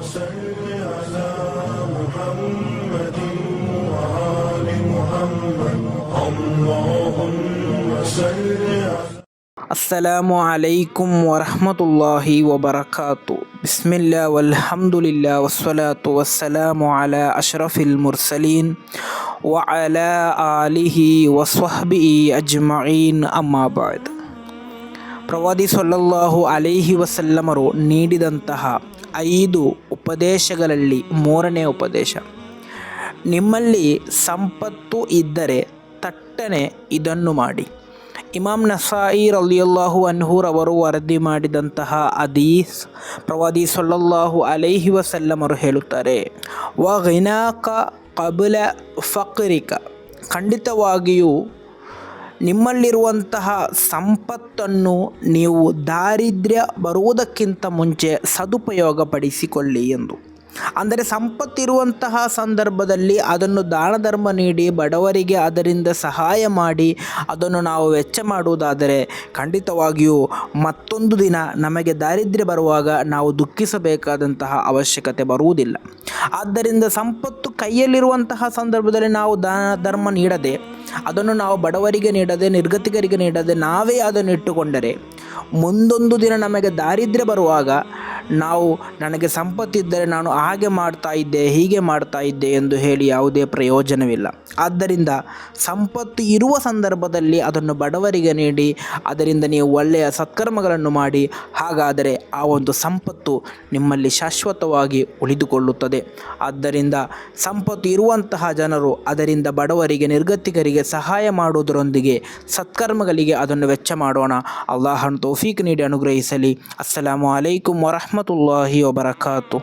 صل على محمد وآل محمد اللهم صل على ಅಸ್ಸಲಾಮು ಅಲೈಕುಂ ವರಹಮತುಲ್ಲಾಹಿ ವಬರಕಾತು. ಬಿಸ್ಮಿಲ್ಲಾ ವಲ್ಹಮ್ದುಲಿಲ್ಲಾ ವಸ್ಸಲಾತು ವಸ್ಸಲಾಮು ಅಲಾ ಅಶ್ರಫಿಲ್ ಮುರ್ಸಲೀನ್ ವ ಅಲಾ ಆಲಿಹಿ ವಸ್ವಹ್ಬಿಹಿ ಅಜ್ಮഈನ್ ಅಮ್ಮಾ ಬಾದ್. ಪ್ರವಾದಿ ಸಲ್ಲಲ್ಲಾಹು ಅಲೈಹಿ ವಸಲ್ಲಮರು ನೀಡಿದಂತಹ 5 ಉಪದೇಶಗಳಲ್ಲಿ 3ನೇ ಉಪದೇಶ, ನಿಮ್ಮಲ್ಲಿ ಸಂಪತ್ತು ಇದ್ದರೆ ತಟ್ಟನೆ ಇದನ್ನು ಮಾಡಿ. ಇಮಾಮ್ ನಸಾಯಿ ರಲಿಯಲ್ಲಾಹು ಅನ್ಹು ರವರು ವರದಿ ಮಾಡಿದಂತಹ ಹದೀಸ್, ಪ್ರವಾದಿ ಸಲ್ಲಲ್ಲಾಹು ಅಲೈಹಿ ವಸಲ್ಲಮರು ಹೇಳುತ್ತಾರೆ, ವ ಗಿನಾಕ ಕಬಲ ಫಕ್ರಿಕ, ಖಂಡಿತವಾಗಿಯೂ ನಿಮ್ಮಲ್ಲಿರುವಂತಹ ಸಂಪತ್ತನ್ನು ನೀವು ದಾರಿದ್ರ್ಯ ಬರುವುದಕ್ಕಿಂತ ಮುಂಚೆ ಸದುಪಯೋಗಪಡಿಸಿಕೊಳ್ಳಿ ಎಂದು. ಅಂದರೆ ಸಂಪತ್ತಿರುವಂತಹ ಸಂದರ್ಭದಲ್ಲಿ ಅದನ್ನು ದಾನ ಧರ್ಮ ನೀಡಿ ಬಡವರಿಗೆ ಅದರಿಂದ ಸಹಾಯ ಮಾಡಿ ಅದನ್ನು ನಾವು ವೆಚ್ಚ ಮಾಡುವುದಾದರೆ ಖಂಡಿತವಾಗಿಯೂ ಮತ್ತೊಂದು ದಿನ ನಮಗೆ ದಾರಿದ್ರ್ಯ ಬರುವಾಗ ನಾವು ದುಃಖಿಸಬೇಕಾದಂತಹ ಅವಶ್ಯಕತೆ ಬರುವುದಿಲ್ಲ. ಆದ್ದರಿಂದ ಸಂಪತ್ತು ಕೈಯಲ್ಲಿರುವಂತಹ ಸಂದರ್ಭದಲ್ಲಿ ನಾವು ದಾನ ಧರ್ಮ ನೀಡದೆ, ಅದನ್ನು ನಾವು ಬಡವರಿಗೆ ನೀಡದೆ, ನಿರ್ಗತಿಕರಿಗೆ ನೀಡದೆ ನಾವೇ ಅದನ್ನು ಇಟ್ಟುಕೊಂಡರೆ ಮುಂದೊಂದು ದಿನ ನಮಗೆ ದಾರಿದ್ರ್ಯ ಬರುವಾಗ ನಾವು ನನಗೆ ಸಂಪತ್ತಿದ್ದರೆ ನಾನು ಹಾಗೆ ಮಾಡ್ತಾ ಇದ್ದೆ, ಹೀಗೆ ಮಾಡ್ತಾ ಇದ್ದೆ ಎಂದು ಹೇಳಿ ಯಾವುದೇ ಪ್ರಯೋಜನವಿಲ್ಲ. ಆದ್ದರಿಂದ ಸಂಪತ್ತು ಇರುವ ಸಂದರ್ಭದಲ್ಲಿ ಅದನ್ನು ಬಡವರಿಗೆ ನೀಡಿ ಅದರಿಂದ ನೀವು ಒಳ್ಳೆಯ ಸತ್ಕರ್ಮಗಳನ್ನು ಮಾಡಿ, ಹಾಗಾದರೆ ಆ ಒಂದು ಸಂಪತ್ತು ನಿಮ್ಮಲ್ಲಿ ಶಾಶ್ವತವಾಗಿ ಉಳಿದುಕೊಳ್ಳುತ್ತದೆ. ಆದ್ದರಿಂದ ಸಂಪತ್ತು ಇರುವಂತಹ ಜನರು ಅದರಿಂದ ಬಡವರಿಗೆ, ನಿರ್ಗತಿಕರಿಗೆ ಸಹಾಯ ಮಾಡುವುದರೊಂದಿಗೆ ಸತ್ಕರ್ಮಗಳಿಗೆ ಅದನ್ನು ವೆಚ್ಚ ಮಾಡೋಣ. ಅಲ್ಲಾಹನ ತೌಫೀಕ್ ನೀಡಿ ಅನುಗ್ರಹಿಸಲಿ. ಅಸ್ಸಲಾಮು ಅಲೈಕುಂ ವರಹಮತುಲ್ಲಾಹಿ ವಬರಕಾತು.